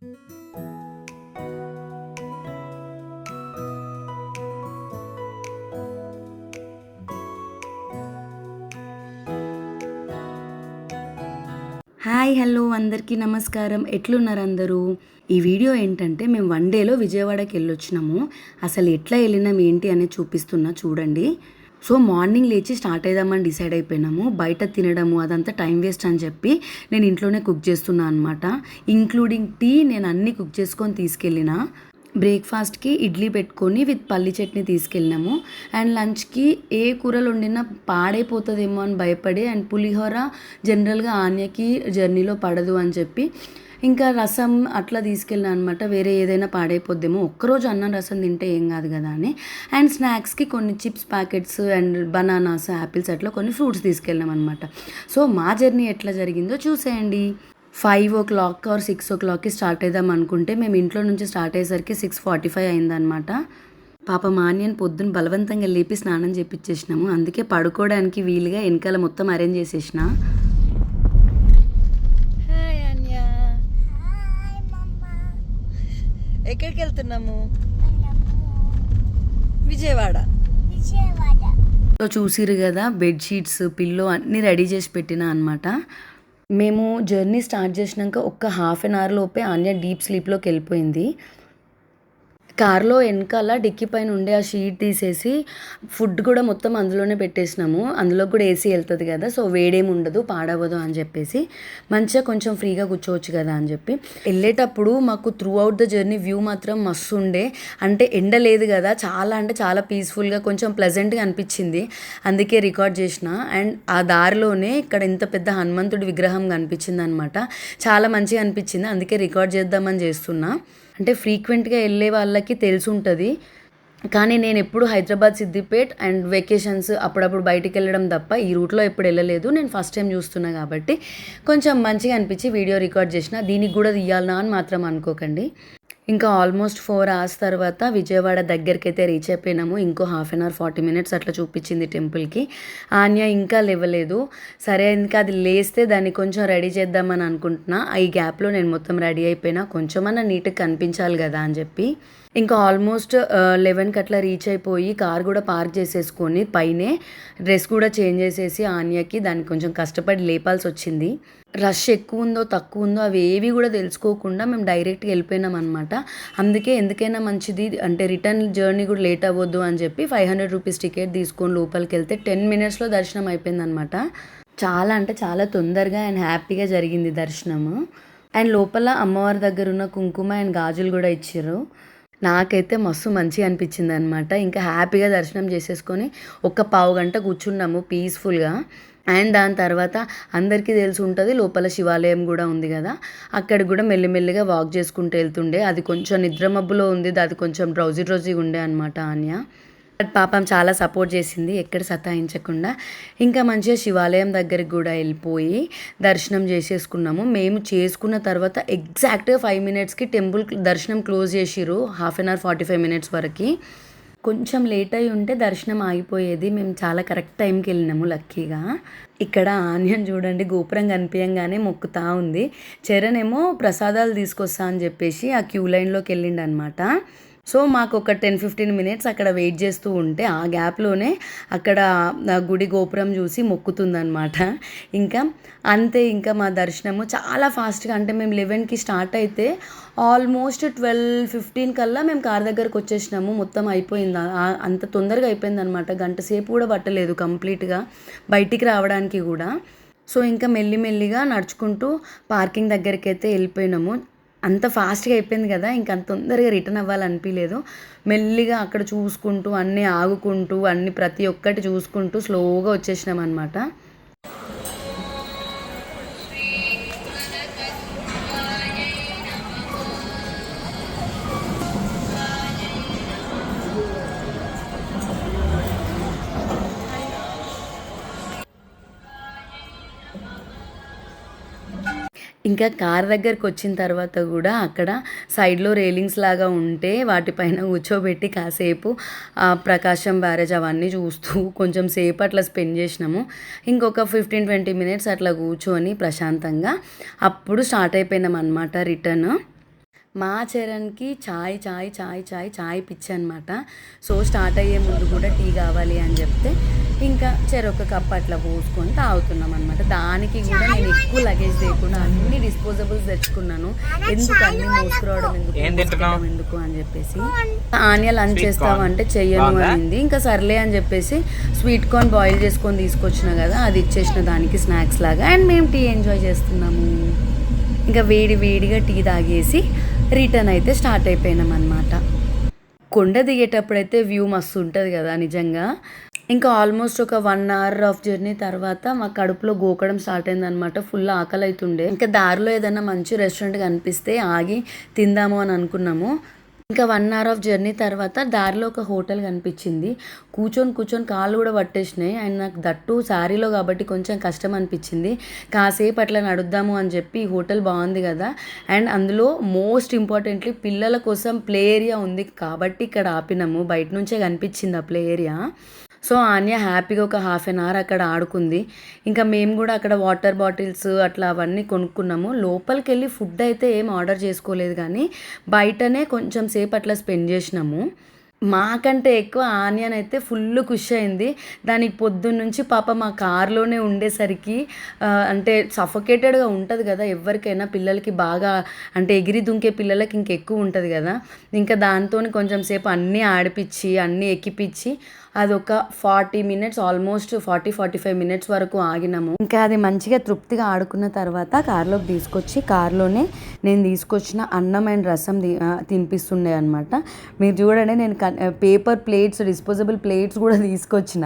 Hi hello అందరికీ నమస్కారం. ఎట్లున్నారు అందరూ? ఈ వీడియో ఏంటంటే మేము వన్ డేలో విజయవాడకి వెళ్ళొచ్చినాము. అసలు ఎట్లా వెళ్ళినాం ఏంటి అనేది చూపిస్తున్నా చూడండి. సో మార్నింగ్ లేచి స్టార్ట్ అయిదామని డిసైడ్ అయిపోయినాము. బయట తినడము అదంతా టైం వేస్ట్ అని చెప్పి నేను ఇంట్లోనే కుక్ చేస్తున్నా అనమాట. ఇంక్లూడింగ్ టీ నేను అన్నీ కుక్ చేసుకొని తీసుకెళ్ళిన. బ్రేక్ఫాస్ట్కి ఇడ్లీ పెట్టుకొని విత్ పల్లి చట్నీ తీసుకెళ్ళినాము. అండ్ లంచ్కి ఏ కూరలు వండినా పాడైపోతుందేమో అని భయపడి అండ్ పులిహోర జనరల్గా ఆన్యకి జర్నీలో పడదు అని చెప్పి ఇంకా రసం అట్లా తీసుకెళ్ళినా అనమాట. వేరే ఏదైనా పాడైపోద్దేమో, ఒక్కరోజు అన్నం రసం తింటే ఏం కాదు కదా అని. అండ్ స్నాక్స్కి కొన్ని chips packets and bananas apples అట్లా కొన్ని ఫ్రూట్స్ తీసుకెళ్ళాం అనమాట. సో మా జర్నీ ఎట్లా జరిగిందో చూసేయండి. 5 or 6 స్టార్ట్ అయిద్దాం అనుకుంటే మేము ఇంట్లో నుంచి స్టార్ట్ అయ్యేసరికి 6:45 అయిందనమాట. పాప మాన్యని పొద్దున్న బలవంతంగా లేపి స్నానం చేపించేసినాము. అందుకే పడుకోవడానికి వీలుగా వెనకాల మొత్తం అరేంజ్ చేసేసిన. హాయ్ అన్య, ఎక్కడికి వెళ్తున్నాము? విజయవాడ. సో చూసిరు కదా, బెడ్షీట్స్ పిల్లో అన్నీ రెడీ చేసి పెట్టినా అనమాట. మేము జర్నీ స్టార్ట్ చేసినాక ఒక్క హాఫ్ అన్ అవర్ లోపే ఆన్య డీప్ స్లీప్లోకి వెళ్ళిపోయింది. కార్లో వెనకాల డిక్కీ పైన ఉండే ఆ షీట్ తీసేసి ఫుడ్ కూడా మొత్తం అందులోనే పెట్టేసినాము. అందులో కూడా ఏసీ వెళ్తుంది కదా, సో వేడేమి ఉండదు, పాడవదు అని చెప్పేసి మంచిగా కొంచెం ఫ్రీగా కూర్చోవచ్చు కదా అని చెప్పి వెళ్ళేటప్పుడు మాకు through out the journey view మాత్రం మస్తు ఉండే. అంటే ఎండ లేదు కదా, చాలా అంటే చాలా పీస్ఫుల్గా కొంచెం ప్లెజెంట్గా అనిపించింది. అందుకే రికార్డ్ చేసిన. అండ్ ఆ దారిలోనే ఇక్కడ ఇంత పెద్ద హనుమంతుడి విగ్రహం కనిపించింది అనమాట. చాలా మంచిగా అనిపించింది, అందుకే రికార్డ్ చేద్దామని చేస్తున్నా. అంటే ఫ్రీక్వెంట్గా వెళ్ళే వాళ్ళకి తెలిసి ఉంటుంది, కానీ నేను ఎప్పుడు హైదరాబాద్ సిద్దిపేట్ అండ్ వెకేషన్స్ అప్పుడప్పుడు బయటికి వెళ్ళడం తప్ప ఈ రూట్లో ఎప్పుడు వెళ్ళలేదు. నేను ఫస్ట్ టైం చూస్తున్నా కాబట్టి కొంచెం మంచిగా అనిపించి వీడియో రికార్డ్ చేసిన. దీనికి కూడా తీయాలనా అని మాత్రం అనుకోకండి. ఇంకా ఆల్మోస్ట్ 4 hours తర్వాత విజయవాడ దగ్గరికి అయితే రీచ్ అయిపోయినాము. ఇంకో హాఫ్ అన్ అవర్ 40 minutes అట్లా చూపించింది టెంపుల్కి. ఆన్య ఇంకా లేవలేదు. సరే ఇంకా అది లేస్తే దాన్ని కొంచెం రెడీ చేద్దామని అనుకుంటున్నా. ఈ గ్యాప్లో నేను మొత్తం రెడీ అయిపోయినా, కొంచెమన్నా నీట్గా కనిపించాలి కదా అని చెప్పి ఇంకా ఆల్మోస్ట్ 11కి అట్లా రీచ్ అయిపోయి కార్ కూడా పార్క్ చేసేసుకొని పైనే డ్రెస్ కూడా చేంజ్ చేసేసి ఆన్యకి దాన్ని కొంచెం కష్టపడి లేపాల్సి వచ్చింది. రష్ ఎక్కువ ఉందో తక్కువ ఉందో అవి ఏవి కూడా తెలుసుకోకుండా మేము డైరెక్ట్గా వెళ్ళిపోయినాం అనమాట. అందుకే ఎందుకైనా మంచిది అంటే రిటర్న్ జర్నీ కూడా లేట్ అవ్వద్దు అని చెప్పి 500 rupees టికెట్ తీసుకొని లోపలికి వెళ్తే 10 minutesలో దర్శనం అయిపోయిందనమాట. చాలా అంటే చాలా తొందరగా అండ్ హ్యాపీగా జరిగింది దర్శనము. అండ్ లోపల అమ్మవారి దగ్గర ఉన్న కుంకుమ అండ్ గాజులు కూడా ఇచ్చారు. నాకైతే మస్తు మంచిగా అనిపించింది అనమాట. ఇంకా హ్యాపీగా దర్శనం చేసేసుకొని ఒక పావు గంట కూర్చున్నాము పీస్ఫుల్గా. అండ్ దాని తర్వాత అందరికీ తెలిసి ఉంటుంది లోపల శివాలయం కూడా ఉంది కదా, అక్కడికి కూడా మెల్లిమెల్లిగా వాక్ చేసుకుంటూ వెళ్తుండే. అది కొంచెం నిద్ర మబ్బులో ఉంది, అది కొంచెం డ్రౌజీగా ఉండే అనమాట ఆన్య. బట్ పాపం చాలా సపోర్ట్ చేసింది, ఎక్కడ సతాయించకుండా. ఇంకా మంచిగా శివాలయం దగ్గరికి కూడా వెళ్ళిపోయి దర్శనం చేసేసుకున్నాము. మేము చేసుకున్న తర్వాత ఎగ్జాక్ట్గా 5 minutesకి టెంపుల్ దర్శనం క్లోజ్ చేసిర్రు. హాఫ్ అన్ అవర్ 45 minutes వరకు. కొంచెం లేట్ అయి ఉంటే దర్శనం ఆగిపోయేది. మేము చాలా కరెక్ట్ టైంకి వెళ్ళినాము లక్కీగా. ఇక్కడ ఆన్యన్ చూడండి, గోపురం కనిపించగానే మొక్కుతా ఉంది. చరణ్ ఏమో ప్రసాదాలు తీసుకొస్తా అని చెప్పేసి ఆ క్యూ లైన్లోకి వెళ్ళిండు అనమాట. సో మాకు ఒక 10-15 minutes అక్కడ వెయిట్ చేస్తూ ఉంటే ఆ గ్యాప్లోనే అక్కడ గుడి గోపురం చూసి మొక్కుతుందనమాట. ఇంకా అంతే, ఇంకా మా దర్శనము చాలా ఫాస్ట్గా, అంటే మేము 11కి స్టార్ట్ అయితే ఆల్మోస్ట్ 12:15 కల్లా మేము కార్ దగ్గరకు వచ్చేసినాము. మొత్తం అయిపోయింది, అంత తొందరగా అయిపోయింది అనమాట. గంట సేపు కూడా పట్టలేదు కంప్లీట్గా బయటికి రావడానికి కూడా. సో ఇంకా మెల్లిమెల్లిగా నడుచుకుంటూ పార్కింగ్ దగ్గరికి అయితే వెళ్ళిపోయినాము. అంత ఫాస్ట్గా అయిపోయింది కదా, ఇంక అంత తొందరగా రిటర్న్ అవ్వాలనిపించలేదు. మెల్లిగా అక్కడ చూసుకుంటూ అన్నీ ఆగుకుంటూ అన్నీ ప్రతి ఒక్కటి చూసుకుంటూ స్లోగా వచ్చేసినాం అనమాట. ఇంకా కార్ దగ్గరికి వచ్చిన తర్వాత కూడా అక్కడ సైడ్లో రేలింగ్స్ లాగా ఉంటే వాటిపైన కూర్చోబెట్టి కాసేపు ప్రకాశం బ్యారేజ్ అవన్నీ చూస్తూ కొంచెం సేపు అట్లా స్పెండ్ చేసినాము. ఇంకొక 15-20 minutes అట్లా కూర్చొని ప్రశాంతంగా అప్పుడు స్టార్ట్ అయిపోయినాం అనమాట రిటర్న్. మా చరణ్కి చాయ్ పిచ్చి అనమాట. సో స్టార్ట్ అయ్యే ముందు కూడా టీ కావాలి అని చెప్తే ఇంకా చెరొక కప్ అట్లా పోసుకొని తాగుతున్నాం అనమాట. దానికి కూడా నేను ఎక్కువ లగేజ్ లేకుండా అన్ని డిస్పోజబుల్స్ తెచ్చుకున్నాను. ఎందుకు అన్ని మోసుకురావడం ఎందుకు అని చెప్పేసి. ఆన్య లంచ్ చేస్తావా అంటే చెయ్యను అనింది. ఇంకా సర్లే అని చెప్పేసి స్వీట్ కార్న్ బాయిల్ చేసుకొని తీసుకొచ్చిన కదా, అది ఇచ్చేసిన దానికి స్నాక్స్ లాగా. అండ్ మేము టీ ఎంజాయ్ చేస్తున్నాము. ఇంకా వేడిగా టీ తాగేసి రిటర్న్ అయితే స్టార్ట్ అయిపోయినాం అనమాట. కొండ దిగేటప్పుడైతే వ్యూ మస్తు ఉంటుంది కదా నిజంగా. ఇంకా ఆల్మోస్ట్ ఒక 1 hour ఆఫ్ జర్నీ తర్వాత మా కడుపులో గోకడం స్టార్ట్ అయిందనమాట. ఫుల్ ఆకలి అవుతుండే. ఇంకా దారిలో ఏదైనా మంచి రెస్టారెంట్ కనిపిస్తే ఆగి తిందాము అని అనుకున్నాము. ఇంకా 1 hour ఆఫ్ జర్నీ తర్వాత దారిలో ఒక హోటల్ కనిపించింది. కూర్చొని కాళ్ళు కూడా పట్టేసినాయి. అండ్ నాకు దట్టు శారీలో కాబట్టి కొంచెం కష్టం అనిపించింది. కాసేపు అట్లా నడుద్దాము అని చెప్పి ఈ హోటల్ బాగుంది కదా, అండ్ అందులో మోస్ట్ ఇంపార్టెంట్లీ పిల్లల కోసం ప్లే ఏరియా ఉంది కాబట్టి ఇక్కడ ఆపినాము. బయట నుంచే కనిపించింది ఆ ప్లే ఏరియా. సో ఆన్య హ్యాపీగా ఒక 1/2 hour అక్కడ ఆడుకుంది. ఇంకా మేము కూడా అక్కడ వాటర్ బాటిల్స్ అట్లా అవన్నీ కొనుక్కున్నాము. లోపలికి వెళ్ళి ఫుడ్ అయితే ఏం ఆర్డర్ చేసుకోలేదు, కానీ బయటనే కొంచెం సేపు అట్లా స్పెండ్ చేసినాము. మాకంటే ఎక్కువ ఆన్యనైతే ఫుల్ ఖుషి అయింది. దానికి పొద్దున్న నుంచి పాప మా కార్లోనే ఉండేసరికి అంటే సఫోకేటెడ్గా ఉంటుంది కదా ఎవరికైనా, పిల్లలకి బాగా అంటే ఎగిరి దుంకే పిల్లలకి ఇంకెక్కువ ఉంటుంది కదా. ఇంకా దాంతో కొంచెం సేపు అన్నీ ఆడిపించి అన్నీ ఎక్కిపించి అదొక 40 minutes ఆల్మోస్ట్ 40-45 minutes వరకు ఆగినాము. ఇంకా అది మంచిగా తృప్తిగా ఆడుకున్న తర్వాత కార్లోకి తీసుకొచ్చి కార్లోనే నేను తీసుకొచ్చిన అన్నం అండ్ రసం తినిపిస్తుండే అనమాట. మీరు చూడండి, నేను పేపర్ ప్లేట్స్, డిస్పోజబుల్ ప్లేట్స్ కూడా తీసుకొచ్చిన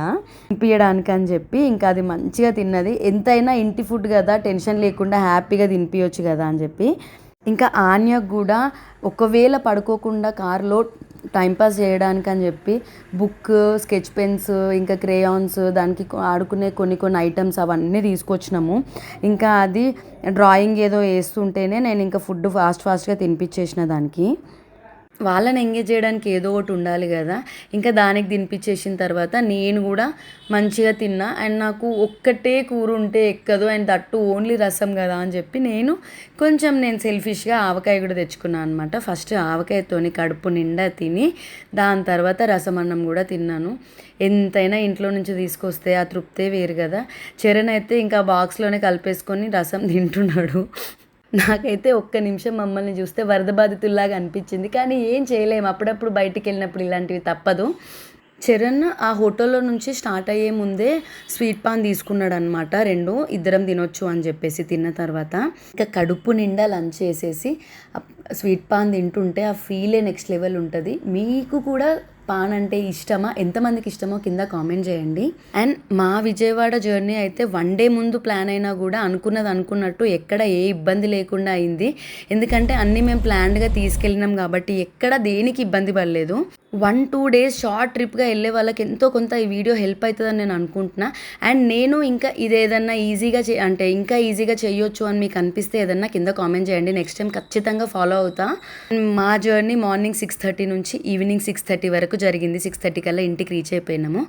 తినిపించడానికి అని చెప్పి. ఇంకా అది మంచిగా తిన్నది. ఎంతైనా ఇంటి ఫుడ్ కదా, టెన్షన్ లేకుండా హ్యాపీగా తినిపించవచ్చు కదా అని చెప్పి. ఇంకా ఆన్యకు కూడా ఒకవేళ పడుకోకుండా కార్లో టైంపాస్ చేయడానికి అని చెప్పి బుక్, స్కెచ్ పెన్స్, ఇంకా క్రేయాన్స్, దానికి ఆడుకునే కొన్ని ఐటమ్స్ అవన్నీ తీసుకొచ్చినాము. ఇంకా అది డ్రాయింగ్ ఏదో వేస్తుంటేనే నేను ఇంకా ఫుడ్ ఫాస్ట్గా తినిపించేసిన దానికి. వాళ్ళని ఎంగేజ్ చేయడానికి ఏదో ఒకటి ఉండాలి కదా. ఇంకా దానికి తినిపించేసిన తర్వాత నేను కూడా మంచిగా తిన్నా. అండ్ నాకు ఒక్కటే కూర ఉంటే ఎక్కదు, అండ్ దట్టు ఓన్లీ రసం కదా అని చెప్పి నేను సెల్ఫిష్గా ఆవకాయ కూడా తెచ్చుకున్నాను అనమాట. ఫస్ట్ ఆవకాయతోని కడుపు నిండా తిని దాని తర్వాత రసం అన్నం కూడా తిన్నాను. ఎంతైనా ఇంట్లో నుంచి తీసుకొస్తే ఆ తృప్తే వేరు కదా. చరణ్ అయితే ఇంకా బాక్స్లోనే కలిపేసుకొని రసం తింటున్నాడు. నాకైతే ఒక్క నిమిషం మమ్మల్ని చూస్తే వరద బాధితుల్లాగా అనిపించింది, కానీ ఏం చేయలేము. అప్పుడప్పుడు బయటికి వెళ్ళినప్పుడు ఇలాంటివి తప్పదు. చరణ్ ఆ హోటల్లో నుంచి స్టార్ట్ అయ్యే ముందే స్వీట్ పాన్ తీసుకున్నాడు అనమాట. 2 ఇద్దరం తినొచ్చు అని చెప్పేసి. తిన్న తర్వాత ఇంకా కడుపు నిండా లంచ్ చేసేసి స్వీట్ పాన్ తింటుంటే ఆ ఫీలే నెక్స్ట్ లెవెల్ ఉంటుంది. మీకు కూడా పాన్ అంటే ఇష్టమా? ఎంతమందికి ఇష్టమో కింద కామెంట్ చేయండి. అండ్ మా విజయవాడ జర్నీ అయితే 1 day ముందు ప్లాన్ అయినా కూడా అనుకున్నది అనుకున్నట్టు ఎక్కడ ఏ ఇబ్బంది లేకుండా అయింది. ఎందుకంటే అన్నీ మేము ప్లాన్డ్గా తీసుకెళ్ళినాం కాబట్టి ఎక్కడ దేనికి ఇబ్బంది పడలేదు. 1-2 days షార్ట్ ట్రిప్గా వెళ్ళే వాళ్ళకి ఎంతో కొంత ఈ వీడియో హెల్ప్ అవుతుందని నేను అనుకుంటున్నా. అండ్ నేను ఇంకా ఇదేదన్నా ఈజీగా ఇంకా ఈజీగా చేయొచ్చు అని మీకు అనిపిస్తే ఏదన్నా కింద కామెంట్ చేయండి. నెక్స్ట్ టైం ఖచ్చితంగా ఫాలో అవుతా. మా జర్నీ మార్నింగ్ 6:30 నుంచి ఈవినింగ్ 6:30 వరకు జరిగింది. 6:30 కల్లా ఇంటికి రీచ్ అయిపోయినాము.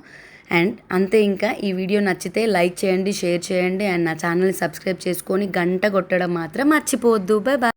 అండ్ అంతే. ఇంకా ఈ వీడియో నచ్చితే లైక్ చేయండి, షేర్ చేయండి, అండ్ నా ఛానల్ని సబ్స్క్రైబ్ చేసుకొని గంట కొట్టడం మాత్రం మర్చిపోవద్దు. Bye bye.